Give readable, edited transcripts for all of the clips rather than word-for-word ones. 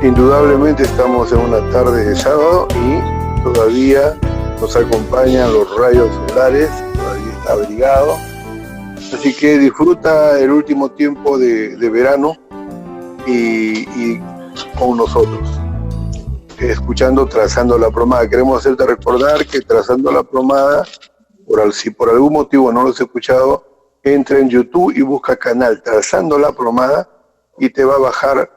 Indudablemente estamos en una tarde de sábado y todavía nos acompañan los rayos solares, todavía está abrigado. Así que disfruta el último tiempo de verano y con nosotros, escuchando Trazando la Plomada. Queremos hacerte recordar que Trazando la Plomada, si por algún motivo no lo has escuchado, entra en YouTube y busca canal Trazando la Plomada y te va a bajar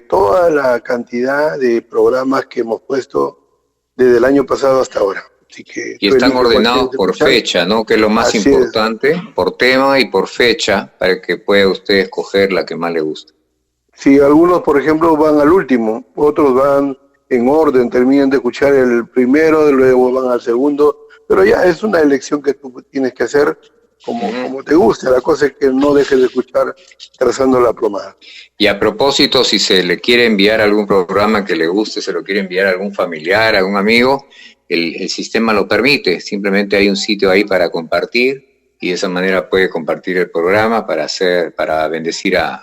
toda la cantidad de programas que hemos puesto desde el año pasado hasta ahora. Así que y están ordenados por fecha, ¿no? Que es lo más importante, por tema y por fecha, para que pueda usted escoger la que más le guste. Sí, algunos, por ejemplo, van al último, otros van en orden, terminan de escuchar el primero, luego van al segundo, pero ya es una elección que tú tienes que hacer como te guste. La cosa es que no dejes de escuchar Trazando la Plomada. Y a propósito, si se le quiere enviar algún programa que le guste, se lo quiere enviar a algún familiar, a algún amigo, el sistema lo permite. Simplemente hay un sitio ahí para compartir y de esa manera puede compartir el programa para bendecir a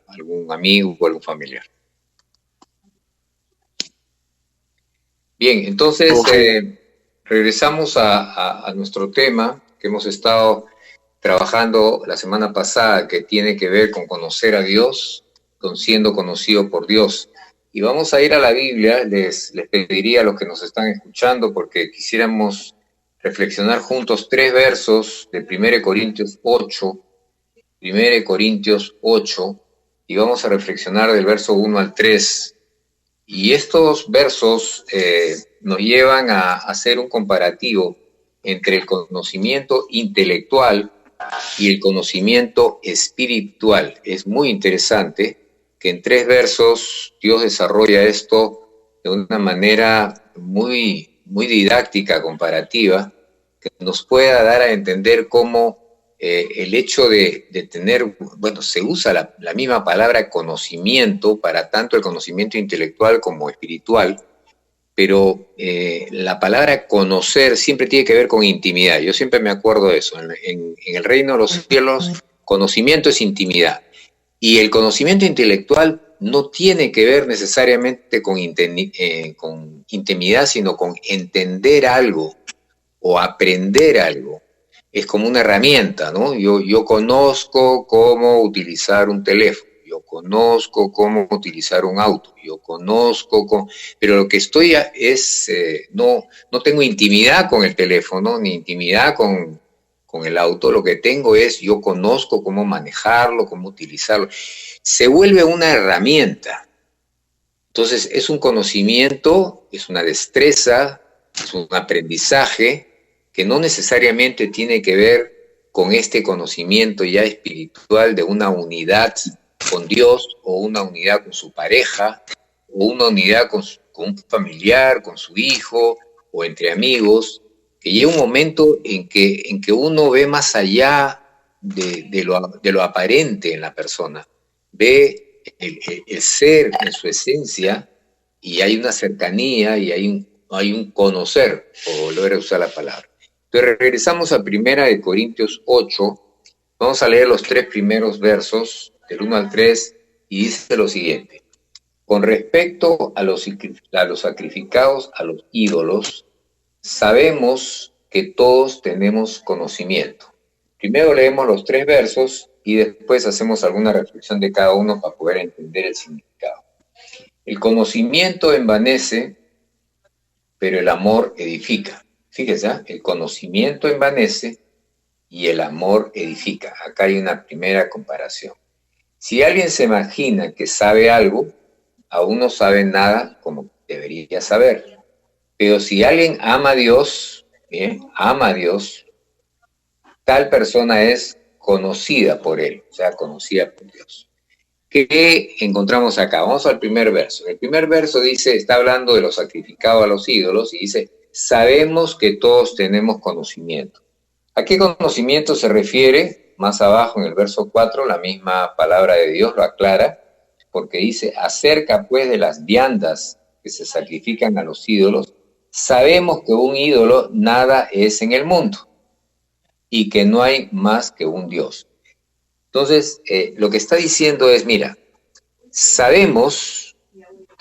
algún amigo o algún familiar. Bien, entonces regresamos a nuestro tema que hemos estado trabajando la semana pasada, que tiene que ver con conocer a Dios, con siendo conocido por Dios. Y vamos a ir a la Biblia. Les pediría a los que nos están escuchando, porque quisiéramos reflexionar juntos 3 versos de 1 Corintios 8, y vamos a reflexionar del verso 1 al 3. Y estos versos nos llevan a hacer un comparativo entre el conocimiento intelectual y el conocimiento espiritual. Es muy interesante que en 3 versos Dios desarrolla esto de una manera muy, muy didáctica, comparativa, que nos pueda dar a entender cómo el hecho de tener, se usa la misma palabra conocimiento para tanto el conocimiento intelectual como espiritual, pero la palabra conocer siempre tiene que ver con intimidad. Yo siempre me acuerdo de eso. En el reino de los cielos, conocimiento es intimidad. Y el conocimiento intelectual no tiene que ver necesariamente con intimidad, sino con entender algo o aprender algo. Es como una herramienta, ¿no? Yo conozco cómo utilizar un teléfono. Yo conozco cómo utilizar un auto, pero lo que estoy es, no tengo intimidad con el teléfono, ni intimidad con el auto. Lo que tengo es, yo conozco cómo manejarlo, cómo utilizarlo. Se vuelve una herramienta. Entonces es un conocimiento, es una destreza, es un aprendizaje que no necesariamente tiene que ver con este conocimiento ya espiritual de una unidad con Dios, o una unidad con su pareja, o una unidad con un familiar, con su hijo, o entre amigos, que llega un momento en que uno ve más allá de lo aparente en la persona, ve el ser en su esencia, y hay una cercanía, y hay un conocer, por volver a usar la palabra. Entonces regresamos a 1 Corintios 8, vamos a leer los 3 primeros versos, del 1 al 3, y dice lo siguiente: con respecto a los sacrificados a los ídolos, sabemos que todos tenemos conocimiento. Primero leemos los 3 versos y después hacemos alguna reflexión de cada uno para poder entender el significado. El conocimiento envanece, pero el amor edifica. Fíjese, el conocimiento envanece y el amor edifica. Acá hay una primera comparación. Si alguien se imagina que sabe algo, aún no sabe nada como debería saber. Pero si alguien ama a Dios, tal persona es conocida por él, o sea, conocida por Dios. ¿Qué encontramos acá? Vamos al primer verso. El primer verso dice, está hablando de lo sacrificado a los ídolos, y dice, sabemos que todos tenemos conocimiento. ¿A qué conocimiento se refiere? Más abajo en el verso 4, la misma palabra de Dios lo aclara, porque dice, acerca pues de las viandas que se sacrifican a los ídolos, sabemos que un ídolo nada es en el mundo, y que no hay más que un Dios. Entonces, lo que está diciendo es, mira, sabemos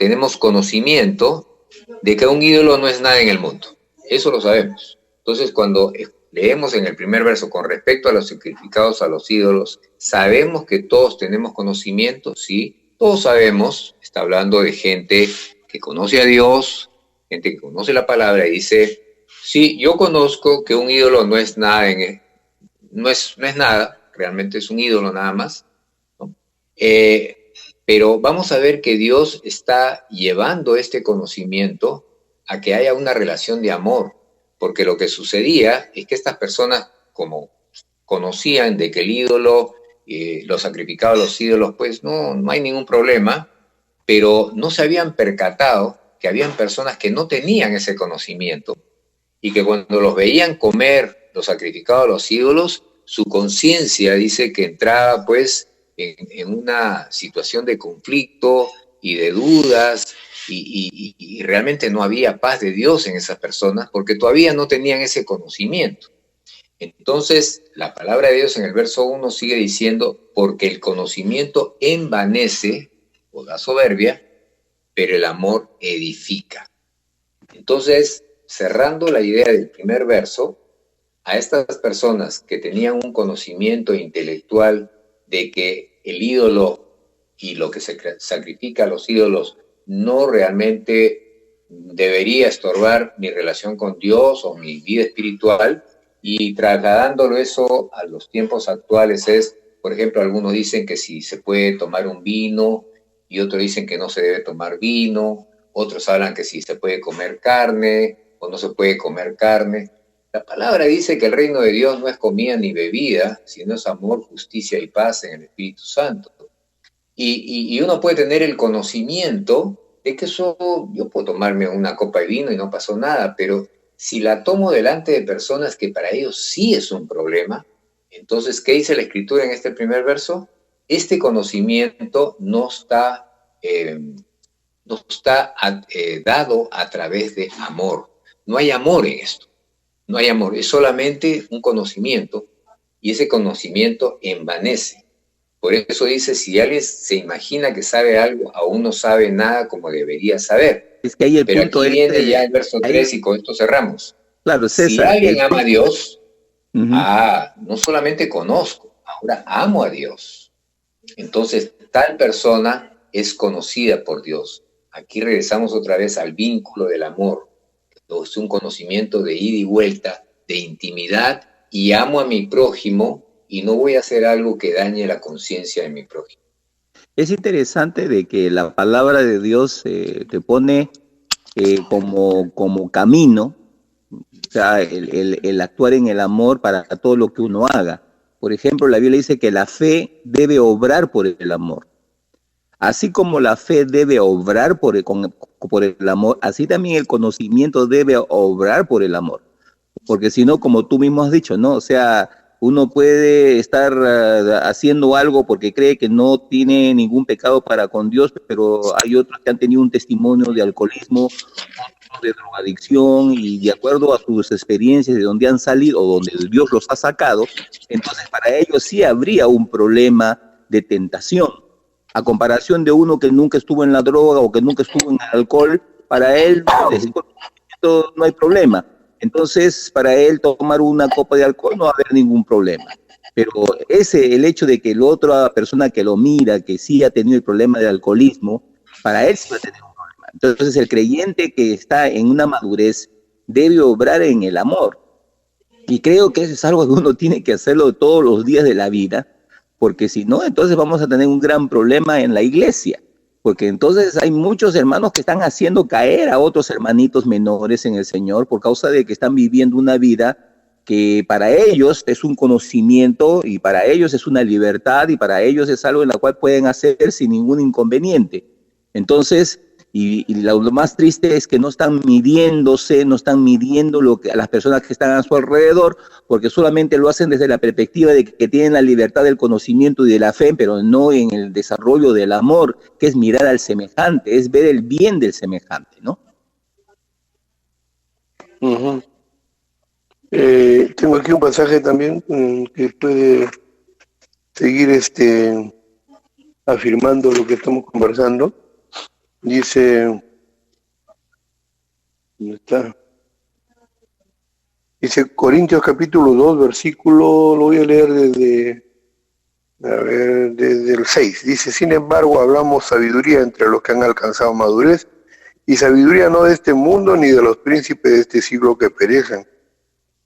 tenemos conocimiento de que un ídolo no es nada en el mundo. Eso lo sabemos. Entonces, cuando leemos en el primer verso con respecto a los sacrificados a los ídolos, sabemos que todos tenemos conocimiento, sí, todos sabemos, está hablando de gente que conoce a Dios, gente que conoce la palabra y dice, sí, yo conozco que un ídolo no es nada, no es nada, realmente es un ídolo nada más, ¿no? Pero vamos a ver que Dios está llevando este conocimiento a que haya una relación de amor, porque lo que sucedía es que estas personas, como conocían de que el ídolo, los sacrificados a los ídolos, pues no hay ningún problema, pero no se habían percatado que habían personas que no tenían ese conocimiento y que cuando los veían comer los sacrificados a los ídolos, su conciencia dice que entraba pues en una situación de conflicto y de dudas y realmente no había paz de Dios en esas personas porque todavía no tenían ese conocimiento. Entonces, la palabra de Dios en el verso 1 sigue diciendo, porque el conocimiento envanece o da soberbia, pero el amor edifica. Entonces, cerrando la idea del primer verso, a estas personas que tenían un conocimiento intelectual de que el ídolo y lo que se sacrifica a los ídolos no realmente debería estorbar mi relación con Dios o mi vida espiritual, y trasladándolo eso a los tiempos actuales es, por ejemplo, algunos dicen que si se puede tomar un vino y otros dicen que no se debe tomar vino, otros hablan que si se puede comer carne o no se puede comer carne. La palabra dice que el reino de Dios no es comida ni bebida, sino es amor, justicia y paz en el Espíritu Santo. Y uno puede tener el conocimiento de que eso, yo puedo tomarme una copa de vino y no pasó nada, pero si la tomo delante de personas que para ellos sí es un problema, entonces, ¿qué dice la Escritura en este primer verso? Este conocimiento no está dado a través de amor. No hay amor en esto. No hay amor. Es solamente un conocimiento y ese conocimiento envanece. Por eso dice, si alguien se imagina que sabe algo, aún no sabe nada como debería saber. Es que ahí el Pero punto aquí viene ya el verso 3 y con esto cerramos. Claro, César. Si alguien ama a Dios, no solamente conozco, ahora amo a Dios. Entonces, tal persona es conocida por Dios. Aquí regresamos otra vez al vínculo del amor. Es un conocimiento de ida y vuelta, de intimidad, y amo a mi prójimo y no voy a hacer algo que dañe la conciencia de mi prójimo. Es interesante de que la palabra de Dios te pone como camino, o sea, el actuar en el amor para todo lo que uno haga. Por ejemplo, la Biblia dice que la fe debe obrar por el amor. Así como la fe debe obrar por el amor, así también el conocimiento debe obrar por el amor. Porque si no, como tú mismo has dicho, ¿no? O sea, uno puede estar haciendo algo porque cree que no tiene ningún pecado para con Dios, pero hay otros que han tenido un testimonio de alcoholismo, de drogadicción, y de acuerdo a sus experiencias de donde han salido o donde Dios los ha sacado, entonces para ellos sí habría un problema de tentación. A comparación de uno que nunca estuvo en la droga o que nunca estuvo en el alcohol, para él no hay problema. Entonces, para él tomar una copa de alcohol no va a haber ningún problema. Pero el hecho de que la otra persona que lo mira, que sí ha tenido el problema de alcoholismo, para él sí va a tener un problema. Entonces, el creyente que está en una madurez debe obrar en el amor. Y creo que eso es algo que uno tiene que hacerlo todos los días de la vida, porque si no, entonces vamos a tener un gran problema en la iglesia. Porque entonces hay muchos hermanos que están haciendo caer a otros hermanitos menores en el Señor por causa de que están viviendo una vida que para ellos es un conocimiento y para ellos es una libertad y para ellos es algo en la cual pueden hacer sin ningún inconveniente. Entonces, y lo más triste es que no están midiéndose, no están midiendo a las personas que están a su alrededor, porque solamente lo hacen desde la perspectiva de que tienen la libertad del conocimiento y de la fe, pero no en el desarrollo del amor, que es mirar al semejante, es ver el bien del semejante, ¿no? Tengo aquí un pasaje también que puede seguir afirmando lo que estamos conversando. Dice, ¿dónde está? Dice Corintios capítulo 2, versículo, lo voy a leer desde el 6. Dice, sin embargo, hablamos sabiduría entre los que han alcanzado madurez, y sabiduría no de este mundo ni de los príncipes de este siglo que perecen,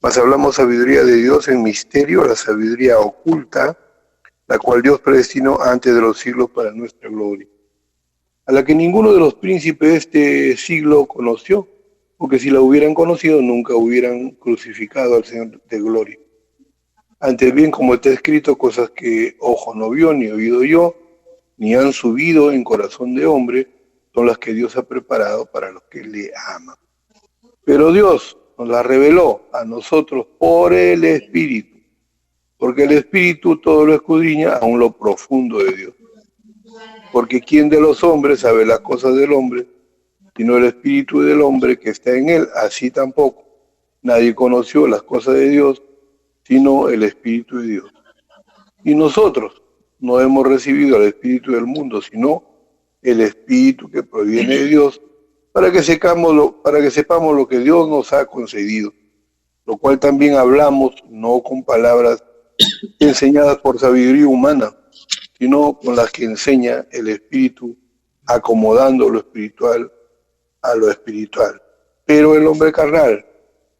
mas hablamos sabiduría de Dios en misterio, la sabiduría oculta, la cual Dios predestinó antes de los siglos para nuestra gloria, a la que ninguno de los príncipes de este siglo conoció, porque si la hubieran conocido nunca hubieran crucificado al Señor de gloria. Antes bien, como está escrito, cosas que ojo no vio, ni oído yo, ni han subido en corazón de hombre, son las que Dios ha preparado para los que le aman. Pero Dios nos las reveló a nosotros por el Espíritu, porque el Espíritu todo lo escudriña aún lo profundo de Dios. Porque ¿quién de los hombres sabe las cosas del hombre, sino el Espíritu del hombre que está en él? Así tampoco nadie conoció las cosas de Dios, sino el Espíritu de Dios. Y nosotros no hemos recibido el Espíritu del mundo, sino el Espíritu que proviene de Dios, para que sepamos lo que Dios nos ha concedido, lo cual también hablamos, no con palabras enseñadas por sabiduría humana, sino con las que enseña el Espíritu, acomodando lo espiritual a lo espiritual. Pero el hombre carnal,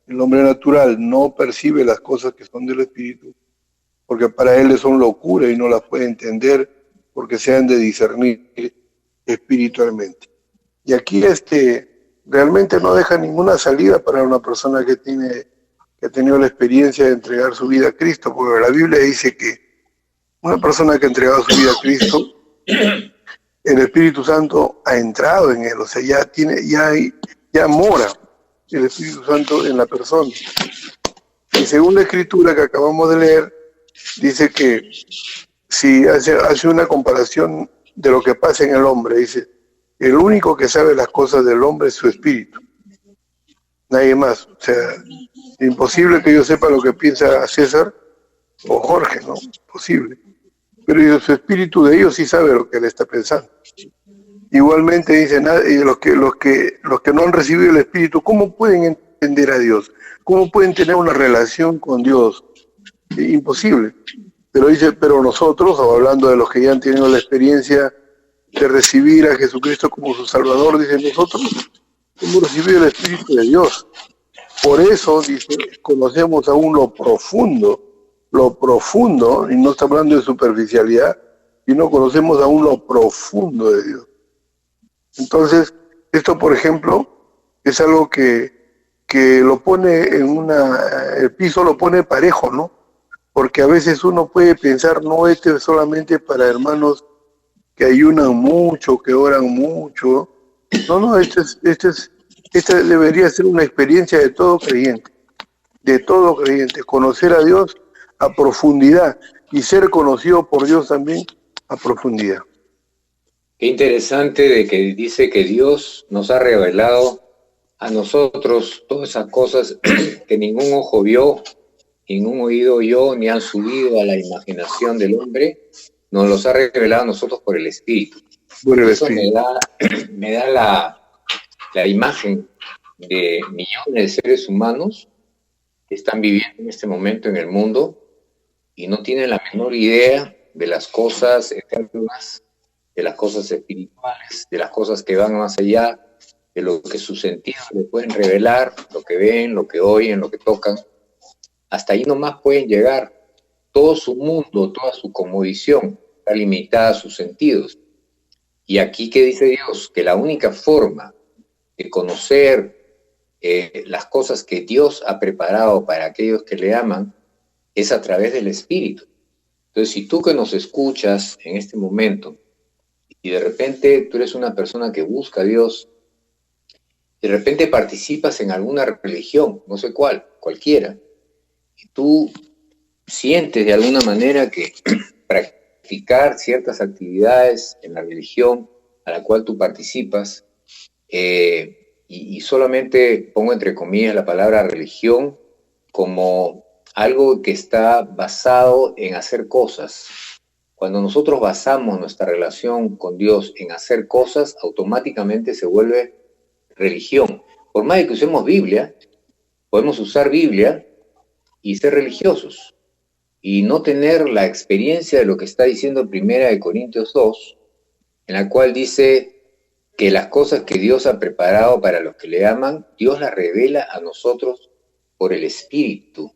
el hombre natural, no percibe las cosas que son del Espíritu, porque para él son locura y no las puede entender, porque se han de discernir espiritualmente. Y aquí realmente no deja ninguna salida para una persona que ha tenido la experiencia de entregar su vida a Cristo, porque la Biblia dice que una persona que ha entregado su vida a Cristo, el Espíritu Santo ha entrado en él, o sea, ya mora el Espíritu Santo en la persona. Y según la escritura que acabamos de leer, dice que si hace una comparación de lo que pasa en el hombre, dice, el único que sabe las cosas del hombre es su espíritu, nadie más. O sea, imposible que yo sepa lo que piensa César o Jorge, ¿no? Posible. Pero su espíritu de ellos sí sabe lo que él está pensando. Igualmente dice, los que no han recibido el Espíritu, ¿cómo pueden entender a Dios? ¿Cómo pueden tener una relación con Dios? Imposible. Pero dice, pero nosotros, hablando de los que ya han tenido la experiencia de recibir a Jesucristo como su Salvador, dice, nosotros hemos recibido el Espíritu de Dios. Por eso, dice, conocemos aún lo profundo, y no está hablando de superficialidad, sino conocemos aún lo profundo de Dios. Entonces, esto, por ejemplo, es algo que lo pone el piso lo pone parejo, ¿no? Porque a veces uno puede pensar, no, es solamente para hermanos que ayunan mucho, que oran mucho. No, esta debería ser una experiencia de todo creyente, conocer a Dios a profundidad y ser conocido por Dios también a profundidad. Qué interesante de que dice que Dios nos ha revelado a nosotros todas esas cosas que ningún ojo vio, ningún oído oyó, ni han subido a la imaginación del hombre, nos los ha revelado a nosotros por el Espíritu. Eso me da la imagen de millones de seres humanos que están viviendo en este momento en el mundo y no tienen la menor idea de las cosas eternas, de las cosas espirituales, de las cosas que van más allá de lo que sus sentidos les pueden revelar, lo que ven, lo que oyen, lo que tocan. Hasta ahí nomás pueden llegar. Todo su mundo, toda su cosmovisión está limitada a sus sentidos. Y aquí, ¿qué dice Dios? Que la única forma de conocer las cosas que Dios ha preparado para aquellos que le aman es a través del Espíritu. Entonces, si tú que nos escuchas en este momento y de repente tú eres una persona que busca a Dios, de repente participas en alguna religión, no sé cuál, cualquiera, y tú sientes de alguna manera que practicar ciertas actividades en la religión a la cual tú participas, y solamente pongo entre comillas la palabra religión como algo que está basado en hacer cosas. Cuando nosotros basamos nuestra relación con Dios en hacer cosas, automáticamente se vuelve religión. Por más de que usemos Biblia, podemos usar Biblia y ser religiosos y no tener la experiencia de lo que está diciendo 1 Corintios 2, en la cual dice que las cosas que Dios ha preparado para los que le aman, Dios las revela a nosotros por el Espíritu.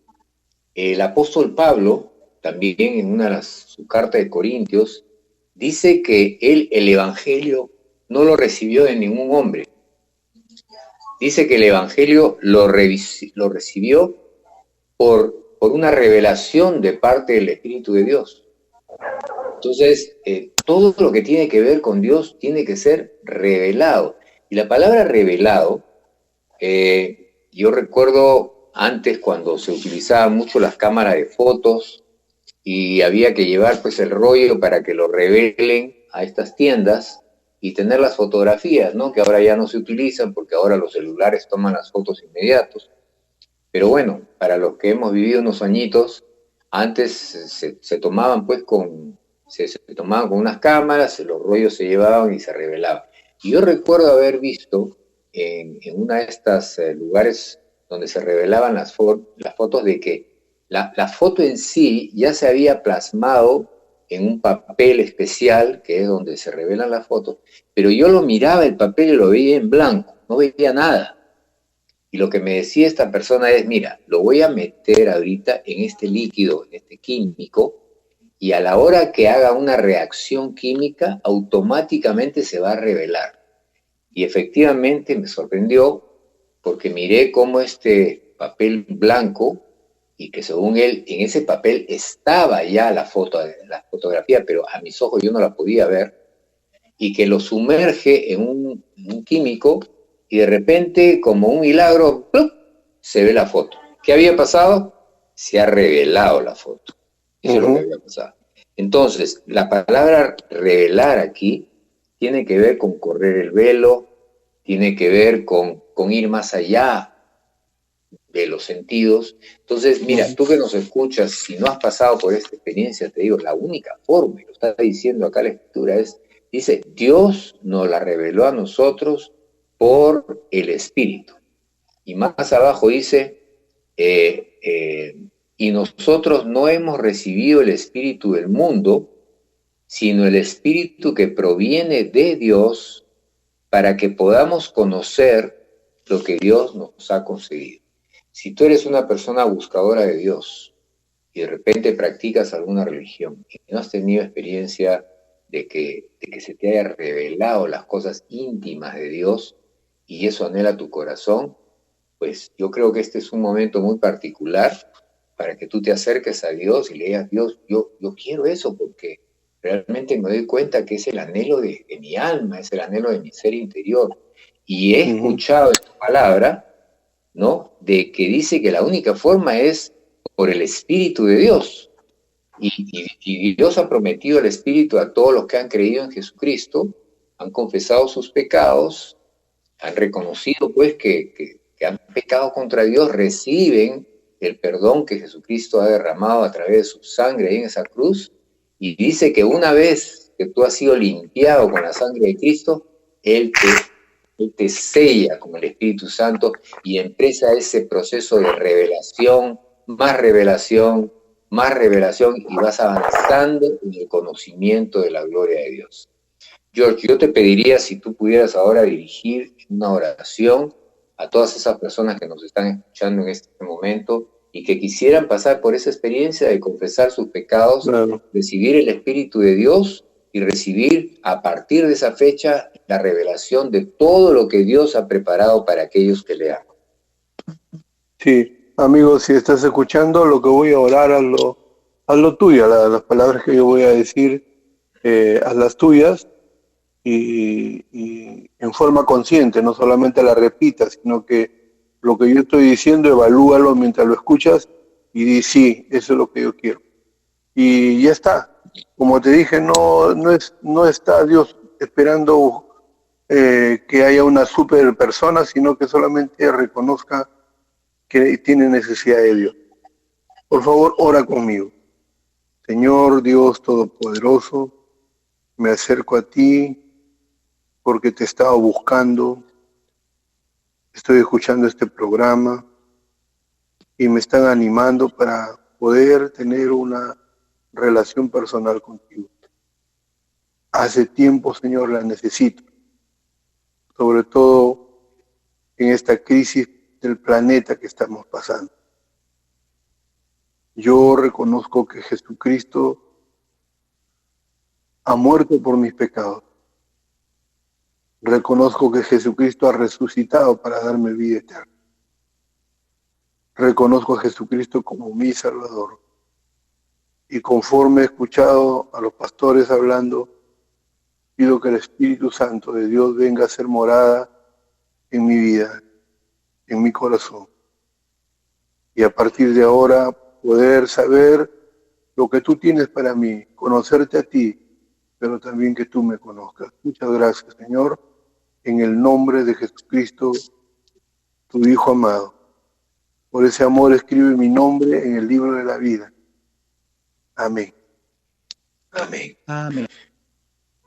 El apóstol Pablo, también en una de su carta de Corintios, dice que él el Evangelio no lo recibió de ningún hombre. Dice que el Evangelio lo recibió por una revelación de parte del Espíritu de Dios. Entonces, todo lo que tiene que ver con Dios tiene que ser revelado. Y la palabra revelado, yo recuerdo antes cuando se utilizaban mucho las cámaras de fotos y había que llevar pues el rollo para que lo revelen a estas tiendas y tener las fotografías, ¿no? Que ahora ya no se utilizan porque ahora los celulares toman las fotos inmediatos. Pero bueno, para los que hemos vivido unos añitos, antes se tomaban pues se tomaban con unas cámaras, los rollos se llevaban y se revelaban. Y yo recuerdo haber visto en una de estas lugares donde se revelaban las fotos de que la foto en sí ya se había plasmado en un papel especial, que es donde se revelan las fotos, pero yo lo miraba el papel y lo veía en blanco, no veía nada. Y lo que me decía esta persona es, mira, lo voy a meter ahorita en este líquido, en este químico, y a la hora que haga una reacción química, automáticamente se va a revelar. Y efectivamente me sorprendió, porque miré cómo este papel blanco, y que según él, en ese papel estaba ya la fotografía, pero a mis ojos yo no la podía ver, y que lo sumerge en un químico, y de repente, como un milagro, ¡plup!, se ve la foto. ¿Qué había pasado? Se ha revelado la foto. Eso es lo que había pasado. Entonces, la palabra revelar aquí tiene que ver con correr el velo, tiene que ver con ir más allá de los sentidos. Entonces, mira, tú que nos escuchas, si no has pasado por esta experiencia, te digo, la única forma, y lo está diciendo acá la Escritura, dice, Dios nos la reveló a nosotros por el Espíritu. Y más abajo dice, y nosotros no hemos recibido el Espíritu del mundo, sino el Espíritu que proviene de Dios, para que podamos conocer lo que Dios nos ha concedido. Si tú eres una persona buscadora de Dios y de repente practicas alguna religión y no has tenido experiencia de que se te haya revelado las cosas íntimas de Dios y eso anhela tu corazón, pues yo creo que este es un momento muy particular para que tú te acerques a Dios y le digas, Dios, yo quiero eso porque realmente me doy cuenta que es el anhelo de mi alma, es el anhelo de mi ser interior. Y he escuchado esta palabra, ¿no?, de que dice que la única forma es por el Espíritu de Dios. Y Dios ha prometido el Espíritu a todos los que han creído en Jesucristo, han confesado sus pecados, han reconocido pues que han pecado contra Dios, reciben el perdón que Jesucristo ha derramado a través de su sangre ahí en esa cruz, y dice que una vez que tú has sido limpiado con la sangre de Cristo, Él te sella con el Espíritu Santo y empieza ese proceso de revelación, más revelación, y vas avanzando en el conocimiento de la gloria de Dios. George, yo te pediría si tú pudieras ahora dirigir una oración a todas esas personas que nos están escuchando en este momento y que quisieran pasar por esa experiencia de confesar sus pecados, claro, recibir el Espíritu de Dios y recibir a partir de esa fecha la revelación de todo lo que Dios ha preparado para aquellos que le aman. Sí, amigos, si estás escuchando, lo que voy a orar, hazlo tuya, las palabras que yo voy a decir, hazlas tuyas y en forma consciente, no solamente la repitas, sino que lo que yo estoy diciendo, evalúalo mientras lo escuchas y di, sí, eso es lo que yo quiero. Y ya está. Como te dije, no está Dios esperando que haya una super persona, sino que solamente reconozca que tiene necesidad de Dios. Por favor, ora conmigo. Señor Dios Todopoderoso, me acerco a ti porque te he estado buscando, estoy escuchando este programa y me están animando para poder tener una relación personal contigo. Hace tiempo, Señor, la necesito, sobre todo en esta crisis del planeta que estamos pasando. Yo reconozco que Jesucristo ha muerto por mis pecados. Reconozco que Jesucristo ha resucitado para darme vida eterna. Reconozco a Jesucristo como mi Salvador. Y conforme he escuchado a los pastores hablando, pido que el Espíritu Santo de Dios venga a ser morada en mi vida, en mi corazón. Y a partir de ahora poder saber lo que tú tienes para mí, conocerte a ti, pero también que tú me conozcas. Muchas gracias, Señor, en el nombre de Jesucristo, tu Hijo amado. Por ese amor escribe mi nombre en el libro de la vida. Amén. Amén. Amén.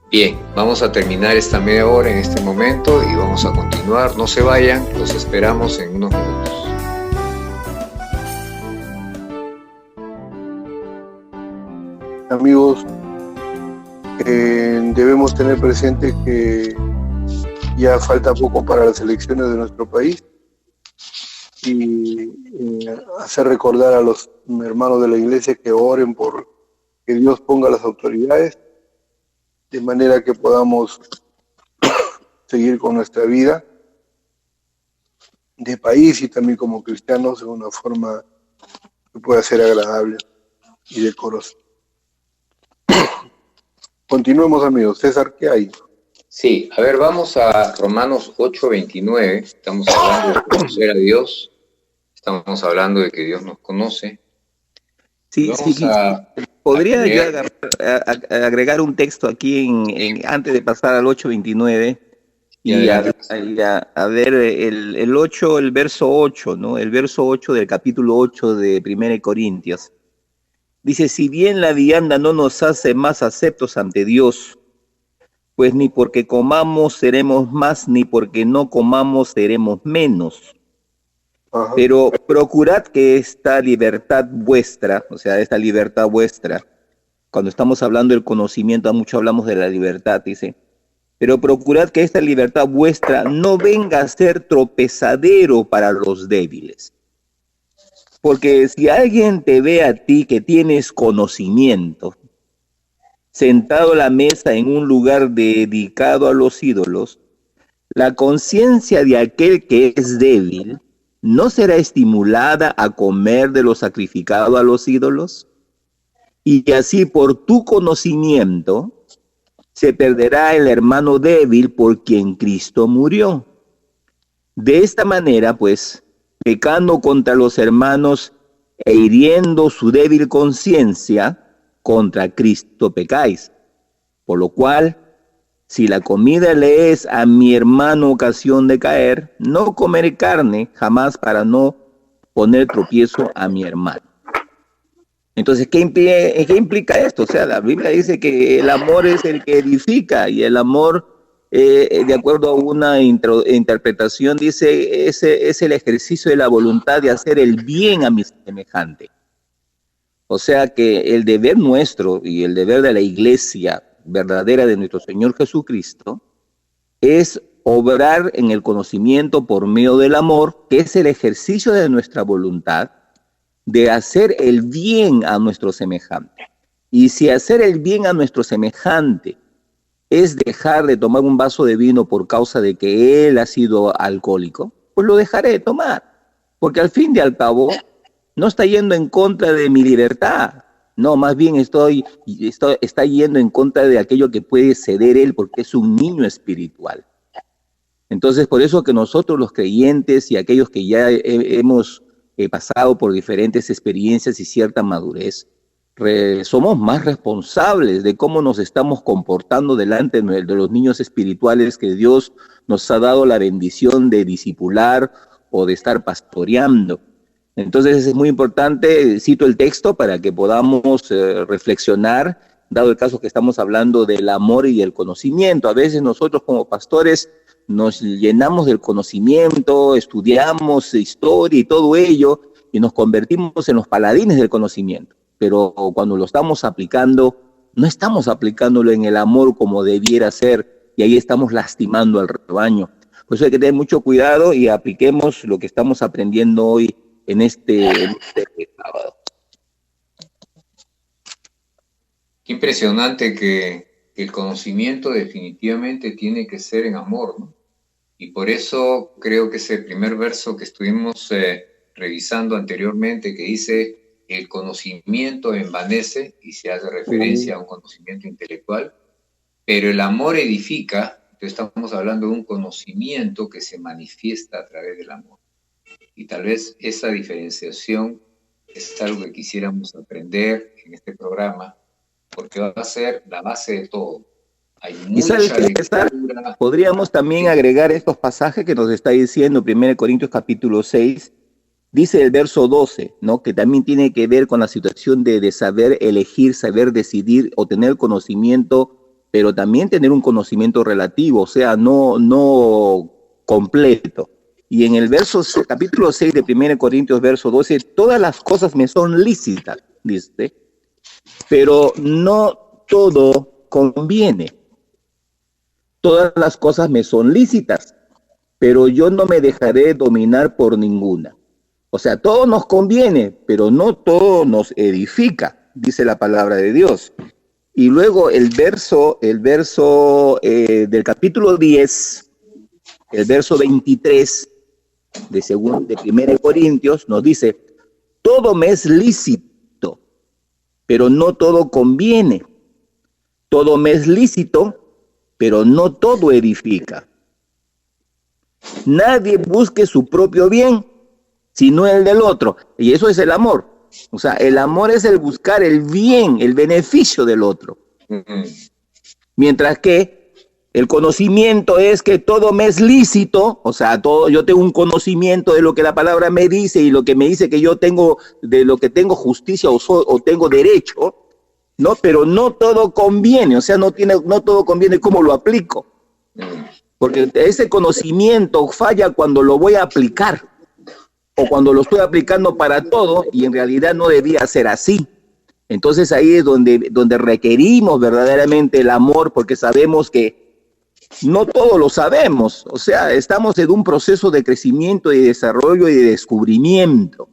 Bien, vamos a terminar esta media hora en este momento y vamos a continuar. No se vayan, los esperamos en unos minutos. Amigos, debemos tener presente que ya falta poco para las elecciones de nuestro país y hacer recordar a los hermanos de la iglesia que oren por que Dios ponga las autoridades de manera que podamos seguir con nuestra vida de país y también como cristianos de una forma que pueda ser agradable y decorosa. Continuemos, amigos. César, ¿qué hay? Sí, a ver, vamos a Romanos 8:29. Estamos hablando de conocer a Dios. Estamos hablando de que Dios nos conoce. Sí, sí. ¿Podría yo agregar un texto aquí antes de pasar al 8:29 y a ver el 8, el verso 8, ¿no? El verso 8 del capítulo 8 de 1 Corintios. Dice, si bien la vianda no nos hace más aceptos ante Dios, pues ni porque comamos seremos más, ni porque no comamos seremos menos. Ajá. Pero procurad que esta libertad vuestra, o sea, esta libertad vuestra, cuando estamos hablando del conocimiento, mucho hablamos de la libertad, dice, pero procurad que esta libertad vuestra no venga a ser tropezadero para los débiles. Porque si alguien te ve a ti que tienes conocimiento, sentado a la mesa en un lugar dedicado a los ídolos, la conciencia de aquel que es débil ¿no será estimulada a comer de lo sacrificado a los ídolos? Y así por tu conocimiento se perderá el hermano débil por quien Cristo murió. De esta manera, pues, pecando contra los hermanos e hiriendo su débil conciencia, contra Cristo pecáis. Por lo cual, si la comida le es a mi hermano ocasión de caer, no comeré carne jamás para no poner tropiezo a mi hermano. Entonces, ¿qué implica esto? O sea, la Biblia dice que el amor es el que edifica y el amor, de acuerdo a una interpretación, dice, es el ejercicio de la voluntad de hacer el bien a mi semejante. O sea que el deber nuestro y el deber de la iglesia verdadera de nuestro Señor Jesucristo es obrar en el conocimiento por medio del amor, que es el ejercicio de nuestra voluntad de hacer el bien a nuestro semejante. Y si hacer el bien a nuestro semejante es dejar de tomar un vaso de vino por causa de que él ha sido alcohólico, pues lo dejaré de tomar, porque al fin y al cabo no está yendo en contra de mi libertad, no, más bien está yendo en contra de aquello que puede ceder él, porque es un niño espiritual. Entonces, por eso que nosotros los creyentes y aquellos que ya hemos pasado por diferentes experiencias y cierta madurez, somos más responsables de cómo nos estamos comportando delante de los niños espirituales que Dios nos ha dado la bendición de discipular o de estar pastoreando. Entonces es muy importante, cito el texto para que podamos reflexionar, dado el caso que estamos hablando del amor y el conocimiento. A veces nosotros como pastores nos llenamos del conocimiento, estudiamos historia y todo ello, y nos convertimos en los paladines del conocimiento. Pero cuando lo estamos aplicando, no estamos aplicándolo en el amor como debiera ser, y ahí estamos lastimando al rebaño. Por eso hay que tener mucho cuidado y apliquemos lo que estamos aprendiendo hoy en este sábado. Qué impresionante que el conocimiento definitivamente tiene que ser en amor, ¿no? Y por eso creo que ese primer verso que estuvimos revisando anteriormente, que dice, el conocimiento envanece, y se hace referencia a un conocimiento intelectual, pero el amor edifica. Entonces estamos hablando de un conocimiento que se manifiesta a través del amor. Y tal vez esa diferenciación es algo que quisiéramos aprender en este programa, porque va a ser la base de todo. Hay mucha lectura. Podríamos también agregar estos pasajes que nos está diciendo 1 Corintios capítulo 6, dice el verso 12, ¿no? Que también tiene que ver con la situación de saber elegir, saber decidir o tener conocimiento, pero también tener un conocimiento relativo, o sea, no completo. Y en el capítulo 6 de 1 Corintios, verso 12, todas las cosas me son lícitas, dice, pero no todo conviene. Todas las cosas me son lícitas, pero yo no me dejaré dominar por ninguna. O sea, todo nos conviene, pero no todo nos edifica, dice la palabra de Dios. Y luego el verso del capítulo 10, el verso 23 de 1 Corintios nos dice, todo me es lícito, pero no todo conviene. Todo me es lícito, pero no todo edifica. Nadie busque su propio bien, sino el del otro. Y eso es el amor. O sea, el amor es el buscar el bien, el beneficio del otro. Mientras que el conocimiento es que todo me es lícito, o sea, yo tengo un conocimiento de lo que la palabra me dice y lo que me dice que yo tengo, de lo que tengo justicia o tengo derecho, ¿no? Pero no todo conviene, o sea, no todo conviene cómo lo aplico. Porque ese conocimiento falla cuando lo voy a aplicar o cuando lo estoy aplicando para todo y en realidad no debía ser así. Entonces ahí es donde requerimos verdaderamente el amor, porque sabemos que no todo lo sabemos, o sea, estamos en un proceso de crecimiento y desarrollo y de descubrimiento,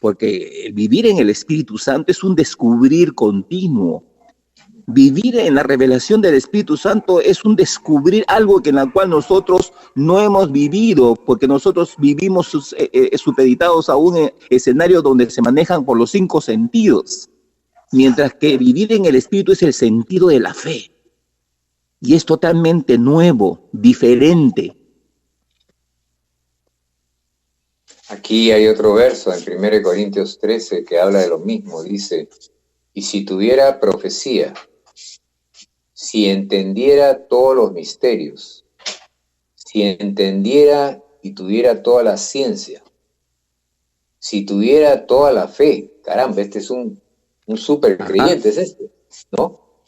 porque vivir en el Espíritu Santo es un descubrir continuo. Vivir en la revelación del Espíritu Santo es un descubrir algo en la cual nosotros no hemos vivido, porque nosotros vivimos supeditados a un escenario donde se manejan por los 5 sentidos, mientras que vivir en el Espíritu es el sentido de la fe. Y es totalmente nuevo, diferente. Aquí hay otro verso en 1 Corintios 13 que habla de lo mismo. Dice, y si tuviera profecía, si entendiera todos los misterios, si entendiera y tuviera toda la ciencia, si tuviera toda la fe, caramba, este es un súper creyente, es este, ¿no?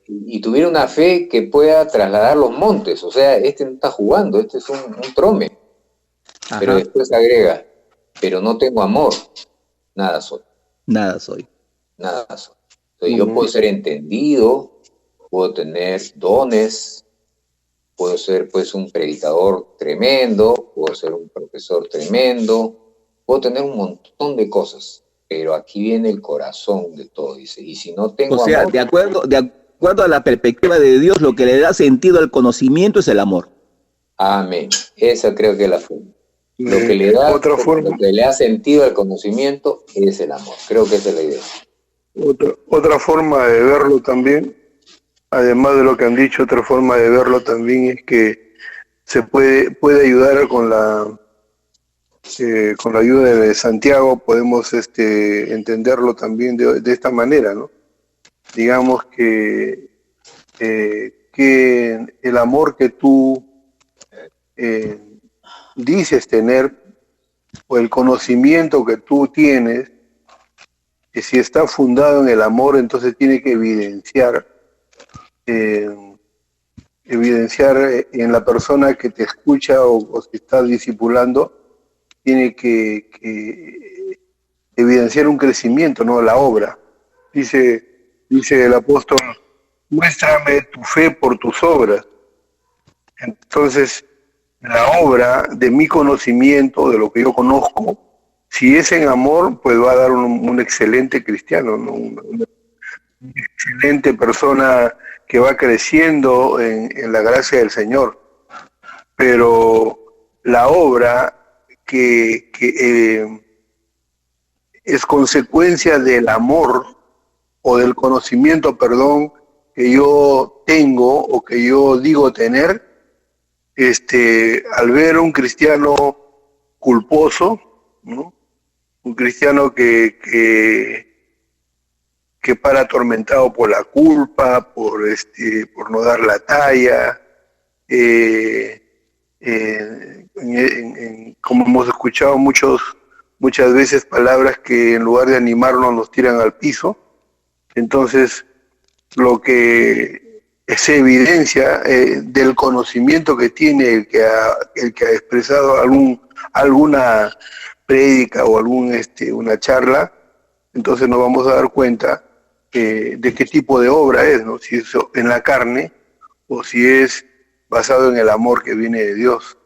Y tuviera una fe que pueda trasladar los montes, o sea, este no está jugando, este es un trome. Ajá. Pero después agrega, pero no tengo amor, nada soy. Nada soy. Nada soy. Entonces, yo puedo ser entendido, puedo tener dones, puedo ser pues un predicador tremendo, puedo ser un profesor tremendo, puedo tener un montón de cosas, pero aquí viene el corazón de todo, dice, y si no tengo amor... O sea, amor, de acuerdo a la perspectiva de Dios, lo que le da sentido al conocimiento es el amor. Amén. Esa creo que es la forma. Lo que le da, lo que le da sentido al conocimiento es el amor. Creo que esa es la idea. Otra forma de verlo también, además de lo que han dicho, otra forma de verlo también es que se puede ayudar con la ayuda de Santiago, podemos entenderlo también de esta manera, ¿no? Digamos que el amor que tú dices tener o el conocimiento que tú tienes, que si está fundado en el amor, entonces tiene que evidenciar en la persona que te escucha o que estás discipulando, tiene que evidenciar un crecimiento, ¿no? La obra. Dice el apóstol, muéstrame tu fe por tus obras. Entonces, la obra de mi conocimiento, de lo que yo conozco, si es en amor, pues va a dar un excelente cristiano, ¿no? Una excelente persona que va creciendo en la gracia del Señor. Pero la obra que es consecuencia del amor o del conocimiento, perdón, que yo tengo o que yo digo tener, al ver un cristiano culposo, ¿no? Un cristiano que para atormentado por la culpa, por no dar la talla, como hemos escuchado muchas veces palabras que en lugar de animarnos nos tiran al piso. Entonces, lo que se evidencia del conocimiento que tiene el que ha expresado alguna prédica o una charla, entonces nos vamos a dar cuenta de qué tipo de obra es, ¿no? Si es en la carne o si es basado en el amor que viene de Dios.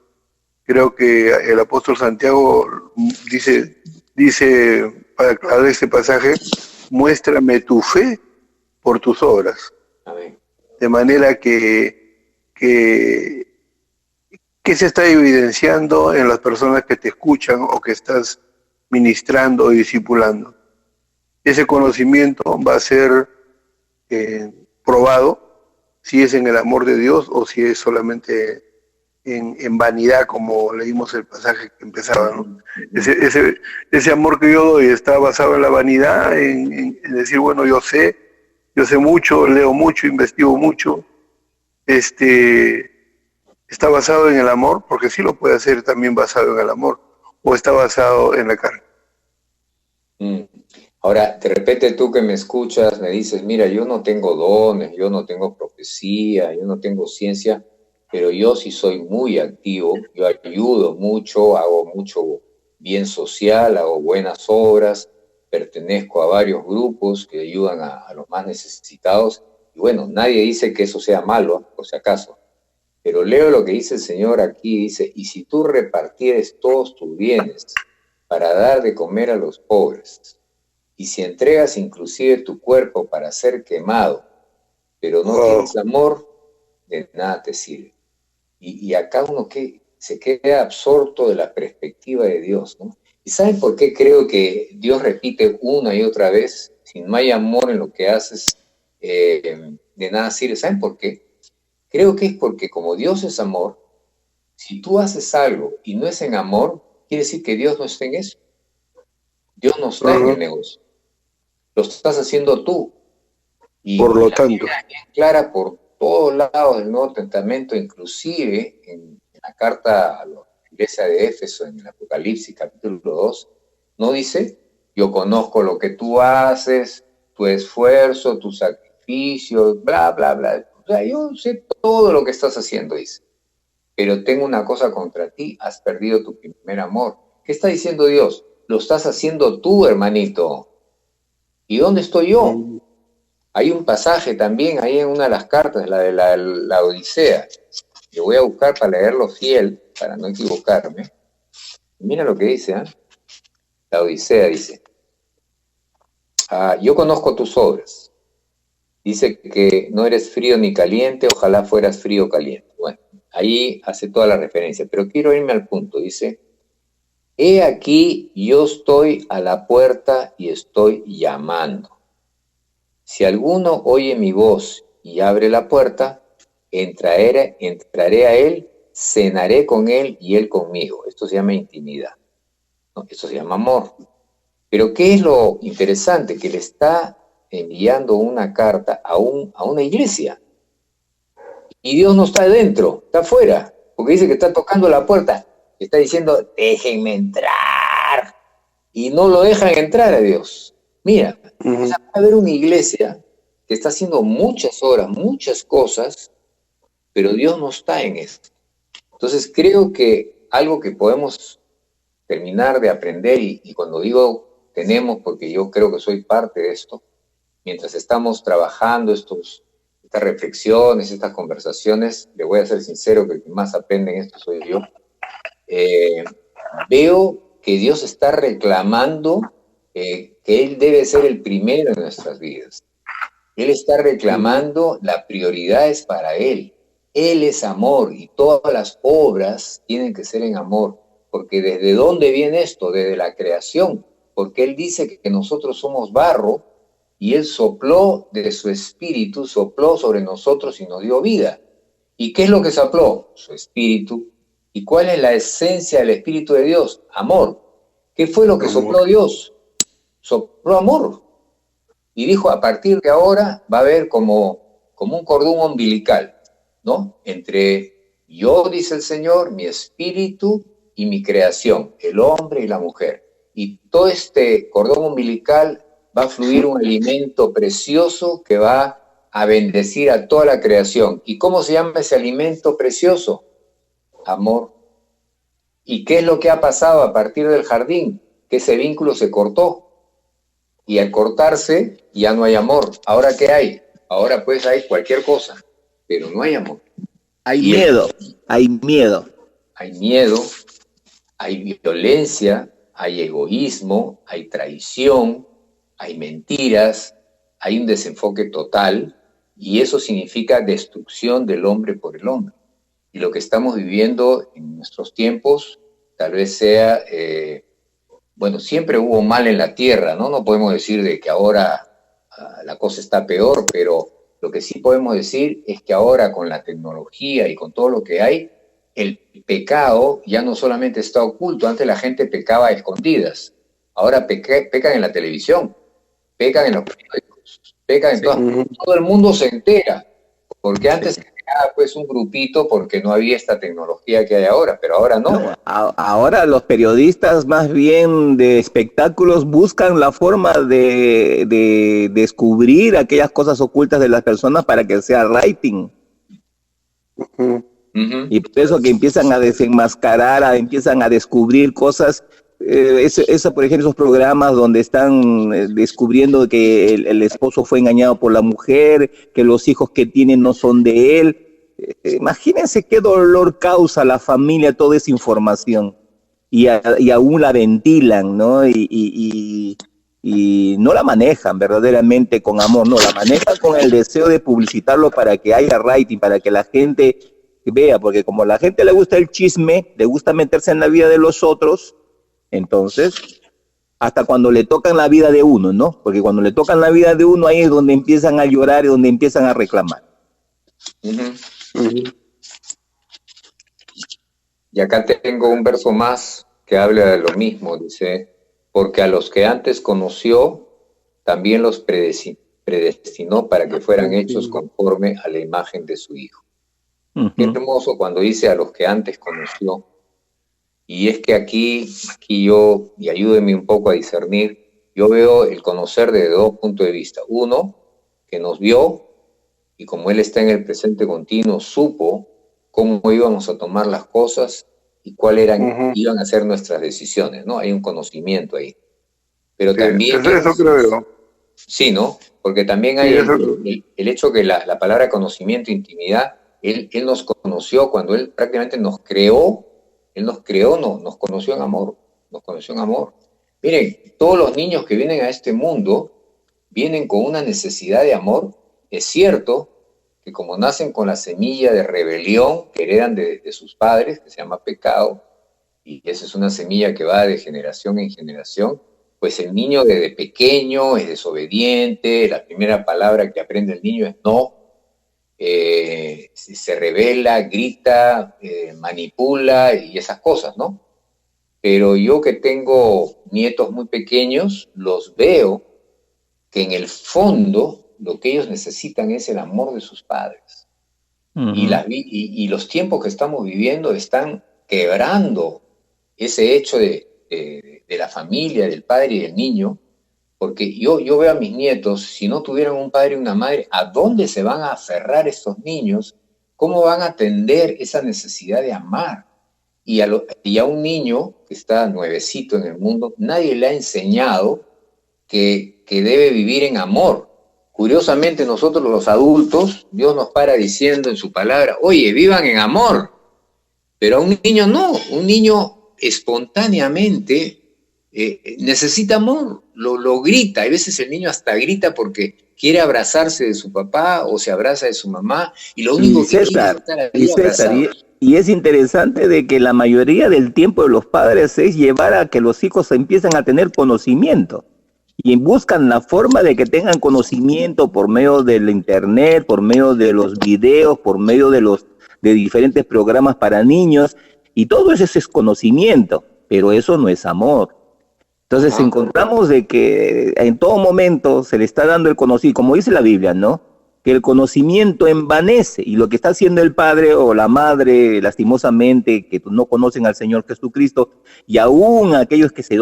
Creo que el apóstol Santiago dice para aclarar este pasaje, muéstrame tu fe por tus obras. Amén. De manera que se está evidenciando en las personas que te escuchan o que estás ministrando o discipulando. Ese conocimiento va a ser probado si es en el amor de Dios o si es solamente en vanidad, como leímos el pasaje que empezaba, ¿no? Ese amor que yo doy está basado en la vanidad, en decir, bueno, yo sé mucho, leo mucho, investigo mucho, está basado en el amor, porque sí lo puede hacer también basado en el amor, o está basado en la carne. Ahora, de repente tú que me escuchas, me dices, mira, yo no tengo dones, yo no tengo profecía, yo no tengo ciencia, pero yo sí soy muy activo, yo ayudo mucho, hago mucho bien social, hago buenas obras, pertenezco a varios grupos que ayudan a los más necesitados. Y bueno, nadie dice que eso sea malo, por si acaso. Pero leo lo que dice el Señor aquí, dice, y si tú repartieres todos tus bienes para dar de comer a los pobres, y si entregas inclusive tu cuerpo para ser quemado, pero no tienes amor, de nada te sirve. Y acá uno que se queda absorto de la perspectiva de Dios, ¿no? ¿Y saben por qué creo que Dios repite una y otra vez, si no hay amor en lo que haces, de nada sirve? ¿Saben por qué? Creo que es porque como Dios es amor, si tú haces algo y no es en amor, quiere decir que Dios no está en eso. Dios no está en el negocio. Lo estás haciendo tú. Y por lo tanto, es bien clara por todos lados del Nuevo Testamento, inclusive en la carta a la iglesia de Éfeso, en el Apocalipsis capítulo 2, no dice, yo conozco lo que tú haces, tu esfuerzo, tu sacrificio, bla, bla, bla. O sea, yo sé todo lo que estás haciendo, dice. Pero tengo una cosa contra ti, has perdido tu primer amor. ¿Qué está diciendo Dios? Lo estás haciendo tú, hermanito. ¿Y dónde estoy yo? Hay un pasaje también ahí en una de las cartas, la de la Odisea. Yo voy a buscar para leerlo fiel, para no equivocarme. Mira lo que dice, ¿eh? La Odisea dice, yo conozco tus obras. Dice que no eres frío ni caliente, ojalá fueras frío o caliente. Bueno, ahí hace toda la referencia, pero quiero irme al punto. Dice, he aquí, yo estoy a la puerta y estoy llamando. Si alguno oye mi voz y abre la puerta, entraré a él, cenaré con él y él conmigo. Esto se llama intimidad, ¿no? Esto se llama amor. Pero ¿qué es lo interesante? Que le está enviando una carta a una iglesia. Y Dios no está adentro, está afuera, porque dice que está tocando la puerta. Está diciendo, déjenme entrar. y no lo dejan entrar a Dios. Mira, o sea, va a haber una iglesia que está haciendo muchas horas, muchas cosas, pero Dios no está en esto. Entonces creo que algo que podemos terminar de aprender, y cuando digo tenemos, porque yo creo que soy parte de esto, mientras estamos trabajando estas reflexiones, estas conversaciones, le voy a ser sincero que el que más aprende en esto soy yo, veo que Dios está reclamando que Él debe ser el primero en nuestras vidas. Él está reclamando la prioridad es para Él. Él es amor y todas las obras tienen que ser en amor. Porque ¿desde dónde viene esto? Desde la creación. Porque Él dice que nosotros somos barro y Él sopló de su espíritu, sopló sobre nosotros y nos dio vida. ¿Y qué es lo que sopló? Su espíritu. ¿Y cuál es la esencia del espíritu de Dios? Amor. ¿Qué fue lo que sopló Dios? Sopló amor. Y dijo, a partir de ahora va a haber como un cordón umbilical, ¿no? Entre yo, dice el Señor, mi espíritu y mi creación, el hombre y la mujer. Y todo este cordón umbilical va a fluir un alimento precioso que va a bendecir a toda la creación. ¿Y cómo se llama ese alimento precioso? Amor. ¿Y qué es lo que ha pasado a partir del jardín? Que ese vínculo se cortó. Y al cortarse ya no hay amor. ¿Ahora qué hay? Ahora pues hay cualquier cosa, pero no hay amor. Hay miedo, hay miedo. Hay miedo, hay violencia, hay egoísmo, hay traición, hay mentiras, hay un desenfoque total, y eso significa destrucción del hombre por el hombre. Y lo que estamos viviendo en nuestros tiempos tal vez sea... bueno, siempre hubo mal en la tierra, ¿no? No podemos decir de que ahora la cosa está peor, pero lo que sí podemos decir es que ahora con la tecnología y con todo lo que hay, el pecado ya no solamente está oculto. Antes la gente pecaba a escondidas, ahora pecan en la televisión, pecan en los periódicos, pecan en todo el mundo se entera, porque antes se creaba pues un grupito porque no había esta tecnología que hay ahora, pero ahora no. Ahora los periodistas más bien de espectáculos buscan la forma de descubrir aquellas cosas ocultas de las personas para que sea rating. Y por eso que empiezan a desenmascarar, empiezan a descubrir cosas. Eso, por ejemplo, esos programas donde están descubriendo que el esposo fue engañado por la mujer, que los hijos que tienen no son de él. Imagínense qué dolor causa a la familia toda esa información y aún la ventilan, ¿no? Y no la manejan verdaderamente con amor, no, la manejan con el deseo de publicitarlo para que haya rating, para que la gente vea, porque como a la gente le gusta el chisme, le gusta meterse en la vida de los otros, entonces, hasta cuando le tocan la vida de uno, ¿no? Porque cuando le tocan la vida de uno, ahí es donde empiezan a llorar y donde empiezan a reclamar. Y acá tengo un verso más que habla de lo mismo, dice, porque a los que antes conoció, también los predestinó para que fueran hechos conforme a la imagen de su Hijo. Qué hermoso cuando dice a los que antes conoció. Y es que aquí yo, y ayúdenme un poco a discernir, yo veo el conocer desde dos puntos de vista. Uno, que nos vio, y como Él está en el presente continuo, supo cómo íbamos a tomar las cosas y cuáles iban a ser nuestras decisiones, ¿no? Hay un conocimiento ahí. Pero sí, también... Eso creo yo. Sí, ¿no? Porque también hay el hecho que la palabra conocimiento, intimidad, Él nos conoció cuando Él prácticamente nos creó. Él nos creó, nos conoció en amor, nos conoció en amor. Miren, todos los niños que vienen a este mundo vienen con una necesidad de amor. Es cierto que como nacen con la semilla de rebelión que heredan de sus padres, que se llama pecado, y esa es una semilla que va de generación en generación, pues el niño desde pequeño es desobediente, la primera palabra que aprende el niño es no, se revela, grita, manipula y esas cosas, ¿no? Pero yo que tengo nietos muy pequeños, los veo que en el fondo lo que ellos necesitan es el amor de sus padres. Y los tiempos que estamos viviendo están quebrando ese hecho de de la familia, del padre y del niño, porque yo veo a mis nietos, si no tuvieran un padre y una madre, ¿a dónde se van a aferrar estos niños? ¿Cómo van a atender esa necesidad de amar? Y a un niño que está nuevecito en el mundo, nadie le ha enseñado que debe vivir en amor. Curiosamente, nosotros los adultos, Dios nos para diciendo en su palabra, oye, vivan en amor. Pero a un niño no, un niño espontáneamente necesita amor, lo grita. Hay veces el niño hasta grita porque quiere abrazarse de su papá o se abraza de su mamá y lo único que quiere es estar ahí abrazado. Y es interesante de que la mayoría del tiempo de los padres es llevar a que los hijos empiecen a tener conocimiento y buscan la forma de que tengan conocimiento por medio del internet, por medio de los videos, por medio de diferentes programas para niños, y todo eso es conocimiento, pero eso no es amor. Entonces encontramos de que en todo momento se le está dando el conocimiento, como dice la Biblia, ¿no? Que el conocimiento envanece, y lo que está haciendo el padre o la madre, lastimosamente, que no conocen al Señor Jesucristo, y aún aquellos que se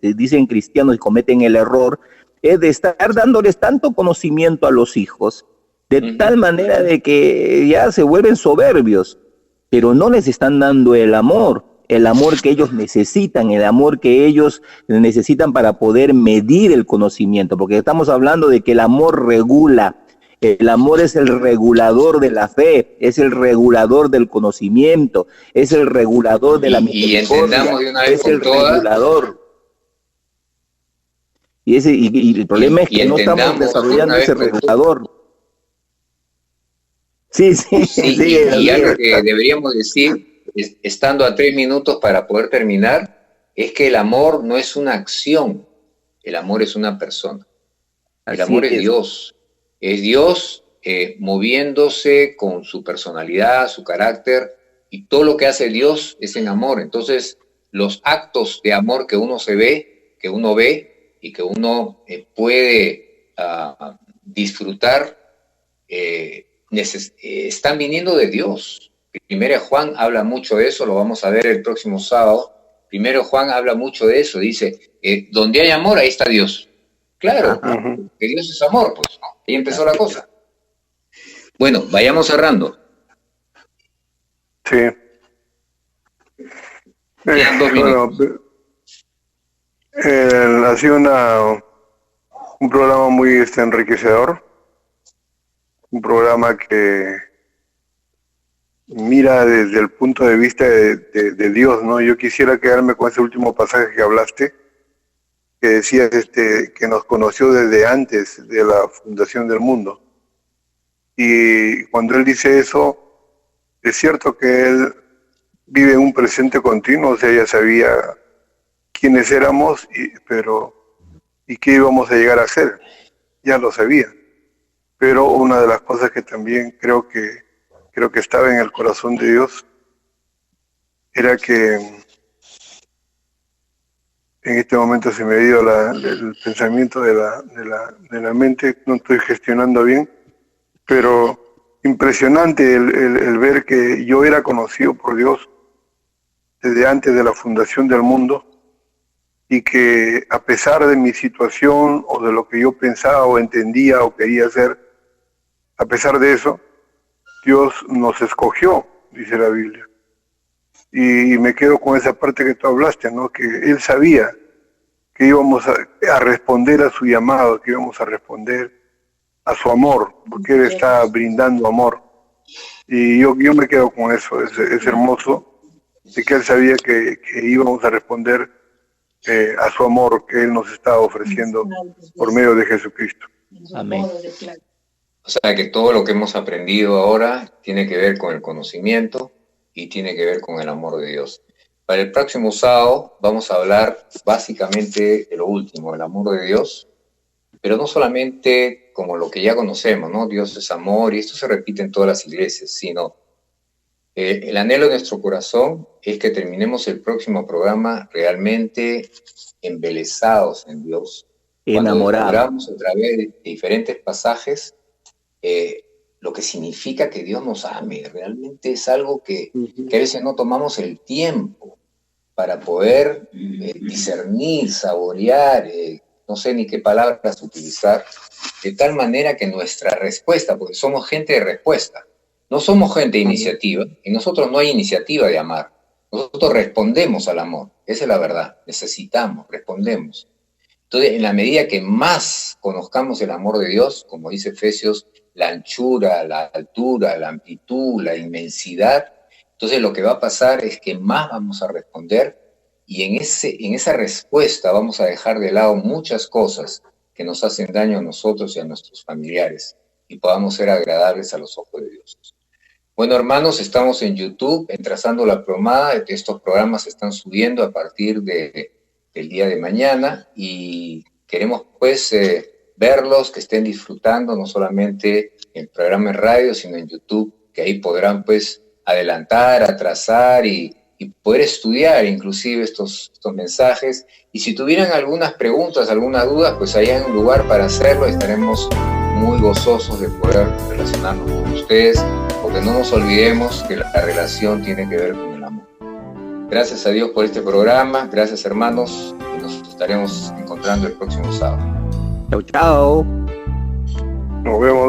dicen cristianos y cometen el error, es de estar dándoles tanto conocimiento a los hijos, de tal manera de que ya se vuelven soberbios, pero no les están dando el amor que ellos necesitan, el amor que ellos necesitan para poder medir el conocimiento, porque estamos hablando de que el amor regula. El amor es el regulador de la fe, es el regulador del conocimiento, es el regulador de la misericordia, y entendamos de una vez es el regulador. Y el problema es que no estamos desarrollando ese regulador. Sí, y algo que deberíamos decir, estando a 3 minutos para poder terminar, es que el amor no es una acción, el amor es una persona. El amor es Dios. Es Dios moviéndose con su personalidad, su carácter, y todo lo que hace Dios es en amor. Entonces, los actos de amor que uno ve y que uno puede disfrutar, están viniendo de Dios. Primero Juan habla mucho de eso, lo vamos a ver el próximo sábado. Primero Juan habla mucho de eso, dice, donde hay amor, ahí está Dios. Claro, que Dios es amor, pues. Ahí empezó la cosa. Bueno, vayamos cerrando. Sí. Quedan 2 minutos. Ha sido un programa muy enriquecedor. Un programa que mira desde el punto de vista de Dios, ¿no? Yo quisiera quedarme con ese último pasaje que hablaste, que decías que nos conoció desde antes de la fundación del mundo. Y cuando él dice eso, es cierto que él vive en un presente continuo, o sea, ya sabía quiénes éramos, y qué íbamos a llegar a ser, ya lo sabía. Pero una de las cosas que también creo que estaba en el corazón de Dios era que en este momento se me ha ido el pensamiento de la mente, no estoy gestionando bien, pero impresionante el ver que yo era conocido por Dios desde antes de la fundación del mundo, y que a pesar de mi situación o de lo que yo pensaba o entendía o quería hacer, a pesar de eso, Dios nos escogió, dice la Biblia. Y me quedo con esa parte que tú hablaste, ¿no? Que Él sabía que íbamos a responder a su llamado, que íbamos a responder a su amor, porque Él está brindando amor. Y yo me quedo con eso, es hermoso, de que Él sabía que íbamos a responder a su amor que Él nos está ofreciendo por medio de Jesucristo. Amén. O sea que todo lo que hemos aprendido ahora tiene que ver con el conocimiento y tiene que ver con el amor de Dios. Para el próximo sábado vamos a hablar básicamente de lo último, el amor de Dios, pero no solamente como lo que ya conocemos, ¿no? Dios es amor, y esto se repite en todas las iglesias, sino el anhelo de nuestro corazón es que terminemos el próximo programa realmente embelesados en Dios. Enamorados. Cuando hablamos a través de diferentes pasajes, lo que significa que Dios nos ame, realmente es algo que a veces no tomamos el tiempo para poder discernir, saborear, no sé ni qué palabras utilizar, de tal manera que nuestra respuesta, porque somos gente de respuesta, no somos gente de iniciativa, en nosotros no hay iniciativa de amar, nosotros respondemos al amor, esa es la verdad, necesitamos, respondemos. Entonces, en la medida que más conozcamos el amor de Dios, como dice Efesios, la anchura, la altura, la amplitud, la inmensidad, entonces lo que va a pasar es que más vamos a responder y en esa respuesta vamos a dejar de lado muchas cosas que nos hacen daño a nosotros y a nuestros familiares y podamos ser agradables a los ojos de Dios. Bueno, hermanos, estamos en YouTube, en Trazando la Plomada. Estos programas se están subiendo a partir del día de mañana y queremos pues verlos, que estén disfrutando no solamente el programa en radio, sino en YouTube, que ahí podrán pues adelantar, atrasar y poder estudiar inclusive estos mensajes. Y si tuvieran algunas preguntas, algunas dudas, pues ahí hay un lugar para hacerlo. Estaremos muy gozosos de poder relacionarnos con ustedes, porque no nos olvidemos que la relación tiene que ver con el amor. Gracias a Dios por este programa, gracias hermanos, y nos estaremos encontrando el próximo sábado. Chau, chau. Nos vemos.